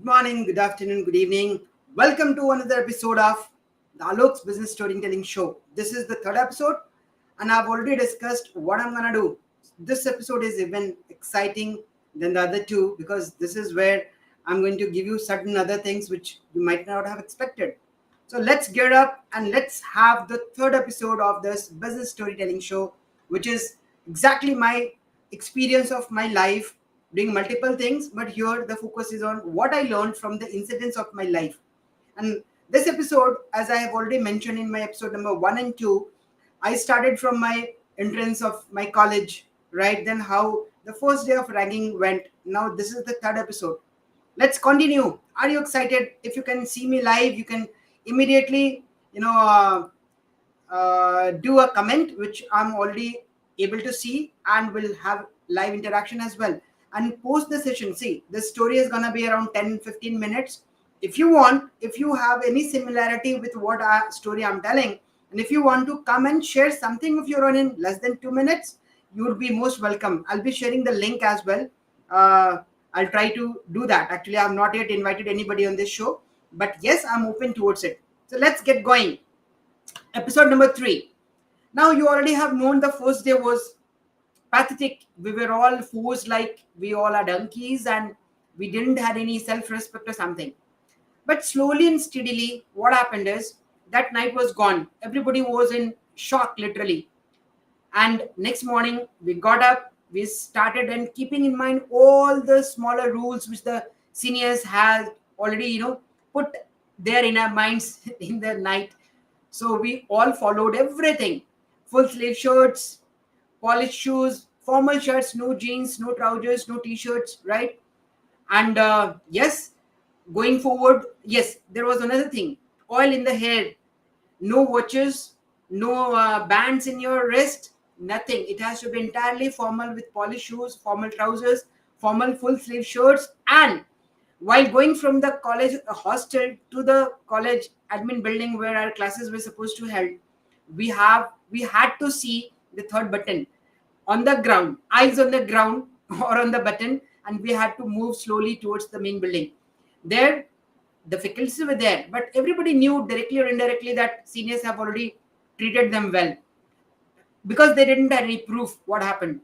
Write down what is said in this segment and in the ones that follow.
morning, good afternoon, good evening. Welcome to another episode of the Alok's Business Storytelling Show. This is the third episode, and I've already discussed what I'm gonna do. This episode is even exciting than the other two because this is where I'm going to give you certain other things which you might not have expected. So let's get up and let's have the third episode of this business storytelling show, which is exactly my experience of my life doing multiple things. But here the focus is on what I learned from the incidents of my life. And this episode, as I have already mentioned in my episode number 1 and 2, I started from my entrance of my college, right? Then how the first day of ragging went. Now this is the third episode. Let's continue. Are you excited? If you can see me live, you can immediately, do a comment, which I'm already able to see, and will have live interaction as well. And post the session. See, this story is gonna be around 10-15 minutes. If you want, if you have any similarity with what story I'm telling, and if you want to come and share something of your own in less than 2 minutes, you would be most welcome. I'll be sharing the link as well. Uh, I'll try to do that. Actually, I've not yet invited anybody on this show, but yes, I'm open towards it. So let's get going. Episode number 3. Now you already have known the first day was pathetic. We were all fools, like we all are donkeys, and we didn't have any self-respect or something. But slowly and steadily, what happened is that night was gone. Everybody was in shock, literally. And next morning, we got up, we started, and keeping in mind all the smaller rules which the seniors had already, put there in our minds in the night. So we all followed everything: full sleeve shirts, polished shoes, formal shirts, no jeans, no trousers, no t-shirts, right? And yes, going forward, yes, there was another thing: oil in the hair, no watches, no bands in your wrist, nothing. It has to be entirely formal with polished shoes, formal trousers, formal full sleeve shirts. And while going from the college hostel to the college admin building where our classes were supposed to held, we had to see the third button on the ground, eyes on the ground or on the button, and we had to move slowly towards the main building. There, the faculties were there, but everybody knew directly or indirectly that seniors have already treated them well because they didn't have any proof what happened.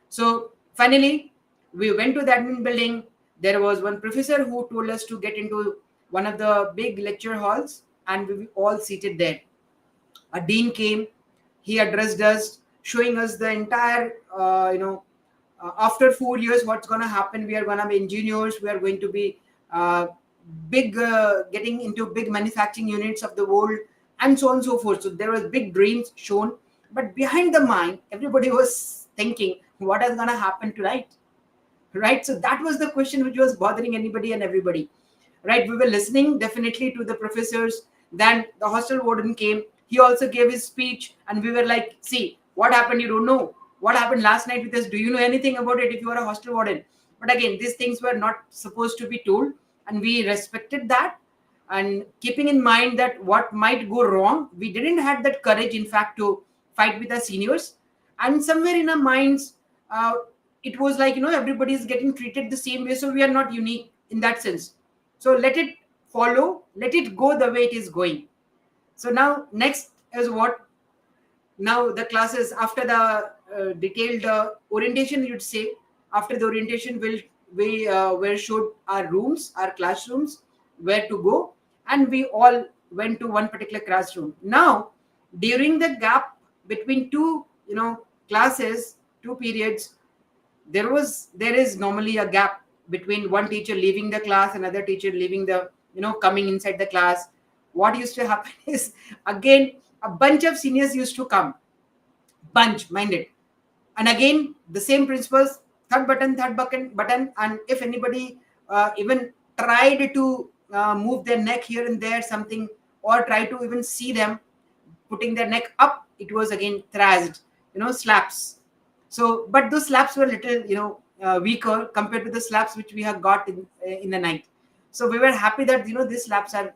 So finally, we went to the admin building. There was one professor who told us to get into one of the big lecture halls, and we were all seated there. A dean came. He addressed us, showing us the entire, after 4 years, what's going to happen. We are going to be engineers. We are going to be getting into big manufacturing units of the world, and so on and so forth. So there was big dreams shown, but behind the mind, everybody was thinking, what is going to happen tonight? Right? So that was the question which was bothering anybody and everybody. Right? We were listening definitely to the professors. Then the hostel warden came. He also gave his speech, and we were like, see, what happened? You don't know. What happened last night with us? Do you know anything about it if you are a hostel warden? But again, these things were not supposed to be told, and we respected that. And keeping in mind that what might go wrong, we didn't have that courage, in fact, to fight with our seniors. And somewhere in our minds, it was like, everybody is getting treated the same way, so we are not unique in that sense. So let it follow, let it go the way it is going. So now next is what? Now the classes after the detailed orientation, you'd say. After the orientation, we were showed our rooms, our classrooms, where to go, and we all went to one particular classroom. Now, during the gap between two, classes, two periods, there is normally a gap between one teacher leaving the class, another teacher leaving the, coming inside the class. What used to happen is, again, a bunch of seniors used to come, bunch minded, and again the same principles: third button, and if anybody even tried to move their neck here and there, something, or try to even see them putting their neck up, it was again thrashed, slaps. So but those slaps were little, weaker compared to the slaps which we have got in the night. So we were happy that, these slaps are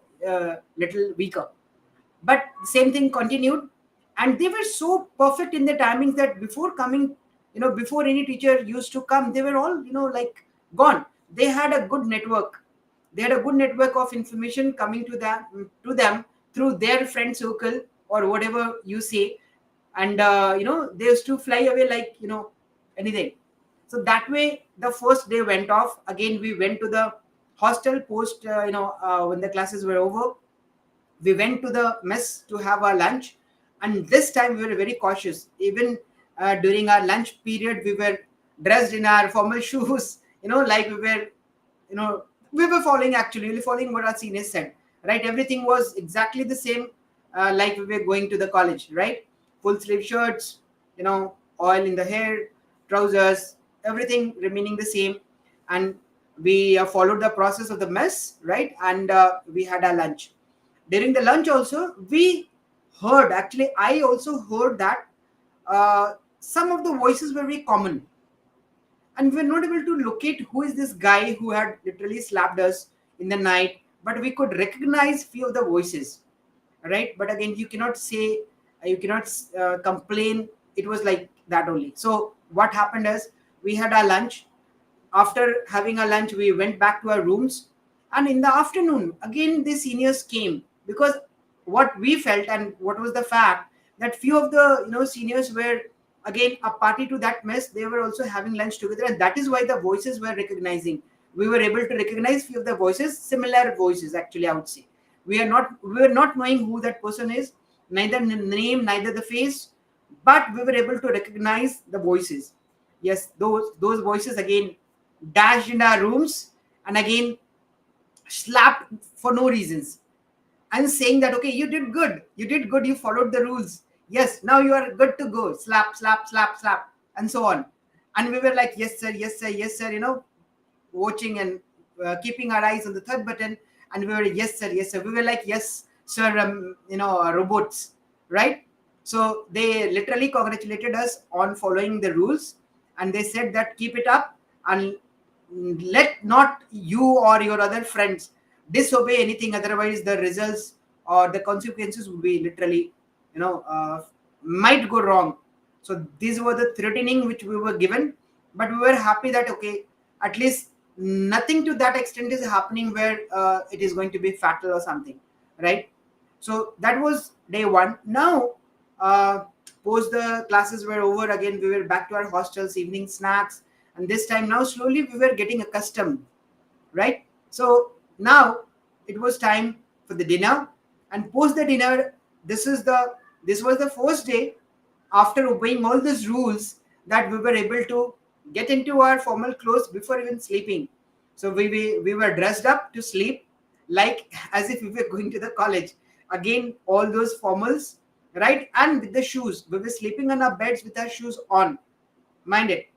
little weaker. But same thing continued, and they were so perfect in the timings that before coming, before any teacher used to come, they were all, like, gone. They had a good network. They had a good network of information coming to them through their friend circle or whatever you say. And they used to fly away like anything. So that way the first day went off. Again, we went to the hostel post when the classes were over. We went to the mess to have our lunch, and this time we were very cautious. Even during our lunch period, we were dressed in our formal shoes, like you know we were following, actually we were following what our seniors said, right? Everything was exactly the same, like we were going to the college, right? Full sleeve shirts, oil in the hair, trousers, everything remaining the same. And we followed the process of the mess, right? And we had our lunch. During the lunch also, we heard, actually I also heard that some of the voices were very common, and we were not able to locate who is this guy who had literally slapped us in the night, but we could recognize few of the voices, right? But again, you cannot say, you cannot complain. It was like that only. So what happened is, we had our lunch. After having our lunch, we went back to our rooms, and in the afternoon again the seniors came, because what we felt and what was the fact, that few of the seniors were again a party to that mess. They were also having lunch together, and that is why the voices were recognizing. We were able to recognize few of the voices, similar voices, actually I would say. We were not knowing who that person is, neither name, neither the face, but we were able to recognize the voices. Yes, those voices again dashed in our rooms, and again slapped for no reasons, and saying that, okay, you did good, you followed the rules, yes, now you are good to go, slap, slap, slap, slap, and so on. And we were like, yes sir, yes sir, yes sir, watching and keeping our eyes on the third button. And we were, yes sir, yes sir, we were like, yes sir, robots, right? So they literally congratulated us on following the rules, and they said that keep it up, and let not you or your other friends disobey anything, otherwise the results or the consequences would be literally you know uh, might go wrong. So these were the threatening which we were given, but we were happy that, okay, at least nothing to that extent is happening where it is going to be fatal or something, right? So that was day one. Now, uh, post the classes were over, again we were back to our hostels, evening snacks, and this time now slowly we were getting accustomed, right? So now it was time for the dinner, and post the dinner, this was the first day after obeying all these rules that we were able to get into our formal clothes before even sleeping. So we were dressed up to sleep, like as if we were going to the college. Again, all those formals, right? And with the shoes, we were sleeping on our beds with our shoes on, mind it,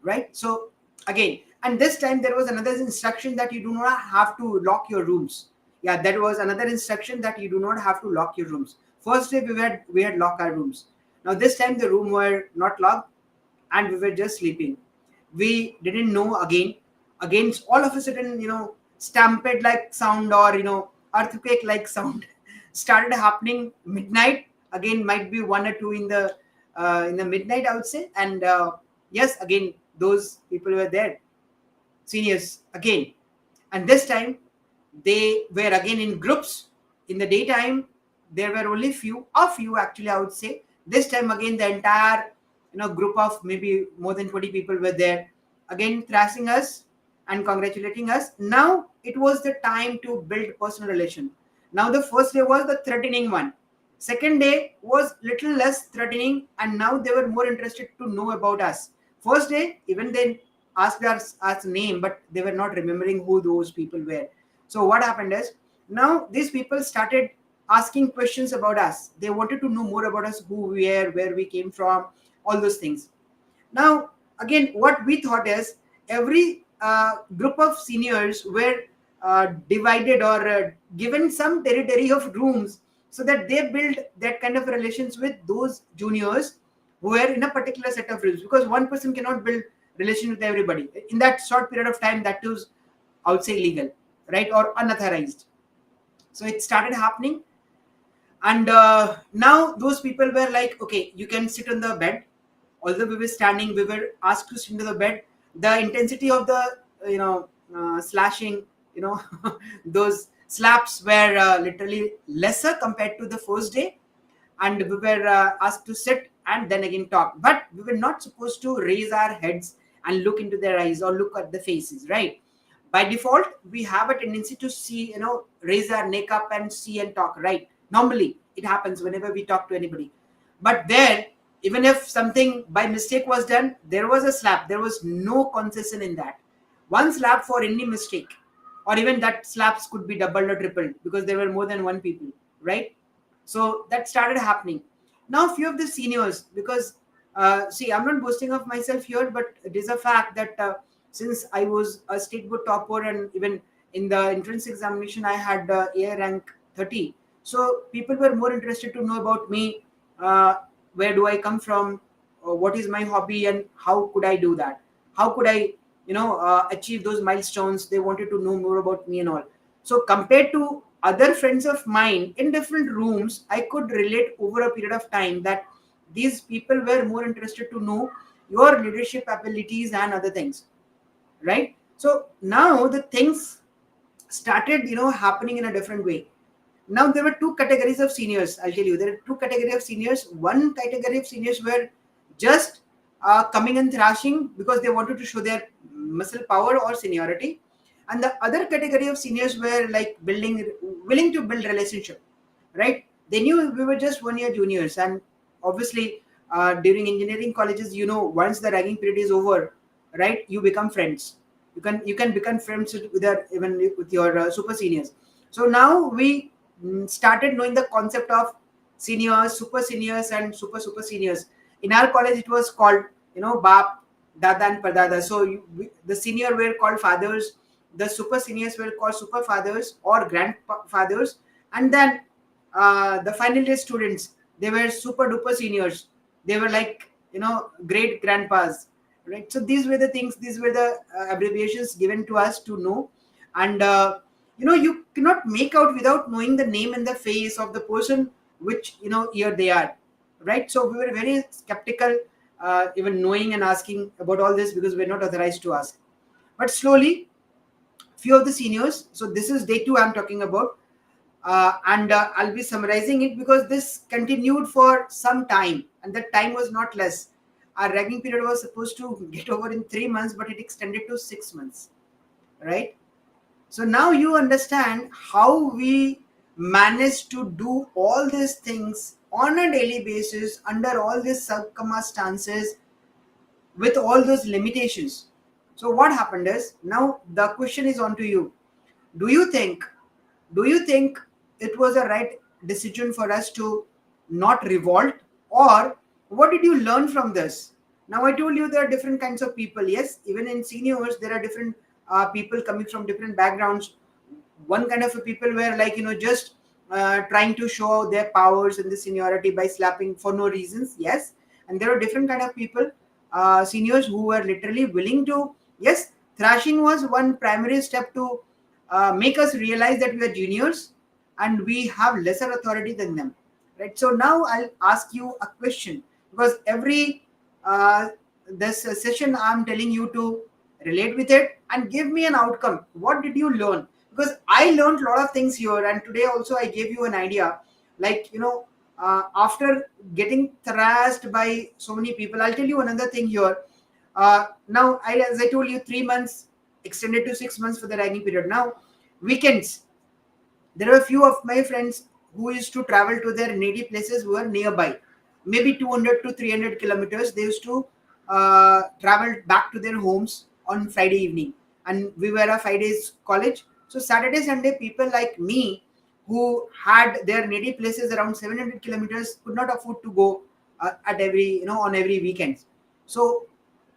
right? So again, and this time there was another instruction that you do not have to lock your rooms. Yeah, there was another instruction that you do not have to lock your rooms. First day we had locked our rooms. Now this time the room were not locked, and we were just sleeping. We didn't know, again all of a sudden, stampede like sound, or earthquake like sound started happening midnight. Again, might be 1 or 2 in the midnight, I would say. And yes, again those people were there, seniors again. And this time they were again in groups. In the daytime there were only a few actually, I would say. This time again the entire group of maybe more than 20 people were there, again thrashing us and congratulating us. Now it was the time to build personal relation. Now the first day was the threatening one. Second day was little less threatening, and now they were more interested to know about us. First day, even they asked us name, but they were not remembering who those people were. So what happened is, now these people started asking questions about us. They wanted to know more about us, who we are, where we came from, all those things. Now, again, what we thought is, every group of seniors were divided or given some territory of rooms, so that they build that kind of relations with those juniors who were in a particular set of rooms, because one person cannot build relation with everybody in that short period of time. That was, I would say, illegal, right, or unauthorized. So it started happening. And now those people were like, okay, you can sit on the bed. Although we were standing, we were asked to sit into the bed. The intensity of the slashing those slaps were literally lesser compared to the first day, and we were asked to sit and then again talk, but we were not supposed to raise our heads and look into their eyes or look at the faces, right? By default we have a tendency to see, raise our neck up and see and talk, right? Normally it happens whenever we talk to anybody. But there, even if something by mistake was done, there was a slap, there was no concession in that. One slap for any mistake, or even that slaps could be doubled or tripled because there were more than one people, right? So that started happening. Now few of the seniors, because see, I'm not boasting of myself here, but it is a fact that since I was a state board topper, and even in the entrance examination I had A rank 30, so people were more interested to know about me. uh, where do I come from, what is my hobby, and how could I do that, how could I achieve those milestones. They wanted to know more about me and all. So compared to other friends of mine in different rooms, I could relate over a period of time that these people were more interested to know your leadership abilities and other things, right? So now the things started happening in a different way. Now there were two categories of seniors. I'll tell you, there are two categories of seniors. One category of seniors were just coming and thrashing because they wanted to show their muscle power or seniority, and the other category of seniors were like willing to build relationship, right? They knew we were just 1 year juniors, and obviously during engineering colleges, once the ragging period is over, right, you become friends. You can become friends with even with your super seniors. So now we started knowing the concept of seniors, super seniors, and super seniors. In our college it was called bap, dada, and pardada. So the senior were called fathers, the super seniors were called super fathers or grandfathers, and then the final year students, they were super duper seniors. They were like great grandpas, right? So these were the things, these were the abbreviations given to us to know. And you cannot make out without knowing the name and the face of the person which year they are, right? So we were very skeptical, even knowing and asking about all this, because we're not authorized to ask. But slowly, few of the seniors, so this is day 2 I'm talking about, and I'll be summarizing it because this continued for some time, and that time was not less. Our ragging period was supposed to get over in 3 months, but it extended to 6 months, right? So now you understand how we manage to do all these things on a daily basis under all these circumstances with all those limitations. So what happened is, now the question is on to you. Do you think do you think it was a right decision for us to not revolt, or what did you learn from this? Now I told you there are different kinds of people. Yes, even in seniors there are different people coming from different backgrounds. One kind of a people were like just trying to show their powers and the seniority by slapping for no reasons. Yes, and there are different kind of people, seniors, who were literally willing to, yes, thrashing was one primary step to make us realize that we are juniors and we have lesser authority than them, right? So now I'll ask you a question, because every uh, this session I'm telling you to relate with it and give me an outcome. What did you learn? Because I learned a lot of things here, and today also I gave you an idea, like after getting thrashed by so many people. I'll tell you another thing here. Now, as I told you, 3 months extended to 6 months for the ragging period. Now, weekends, there are a few of my friends who used to travel to their native places who are nearby, maybe 200 to 300 kilometers. They used to travel back to their homes on Friday evening, and we were a 5 days college. So Saturday, Sunday, people like me who had their native places around 700 kilometers could not afford to go at every on every weekend. So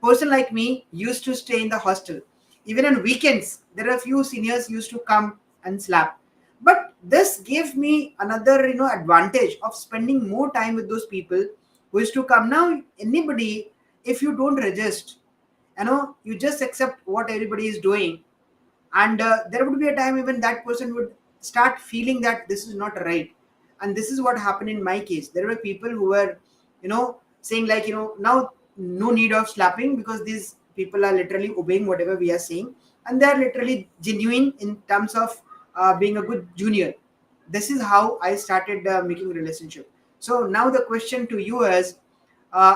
person like me used to stay in the hostel. Even on weekends, there are a few seniors used to come and slap. But this gave me another advantage of spending more time with those people who used to come. Now anybody, if you don't resist, you just accept what everybody is doing, and there would be a time even that person would start feeling that this is not right. And this is what happened in my case. There were people who were saying like now no need of slapping, because these people are literally obeying whatever we are saying. and they are literally genuine in terms of being a good junior. This is how I started making relationship. So now the question to you is,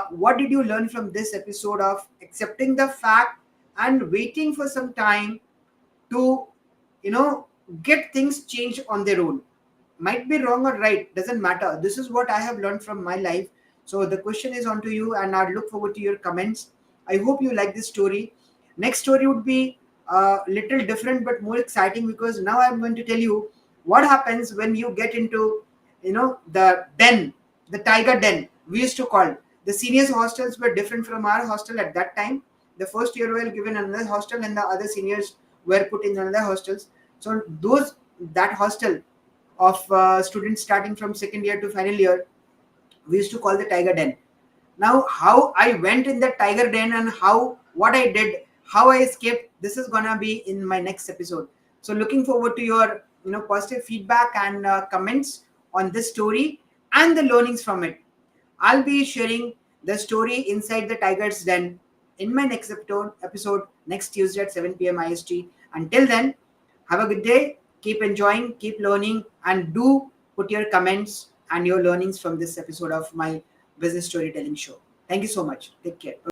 what did you learn from this episode of accepting the fact and waiting for some time to, you know, get things changed on their own? Might be wrong or right, doesn't matter. This is what I have learned from my life. So the question is on to you, and I look forward to your comments. I hope you like this story. Next story would be a little different but more exciting, because now I'm going to tell you what happens when you get into, you know, the den, the tiger den we used to call. The seniors hostels were different from our hostel at that time. The first year were given another hostel, and the other seniors were put in another hostels. So those, that hostel of students starting from second year to final year, we used to call the tiger den. Now how I went in the tiger den and how, what I did, how I escaped, this is gonna be in my next episode. So looking forward to your, you know, positive feedback and comments on this story and the learnings from it. I'll be sharing the story inside the tiger's den in my next episode next Tuesday at 7 p.m. IST. Until then, have a good day. Keep enjoying, keep learning, and do put your comments and your learnings from this episode of my business storytelling show. Thank you so much. Take care.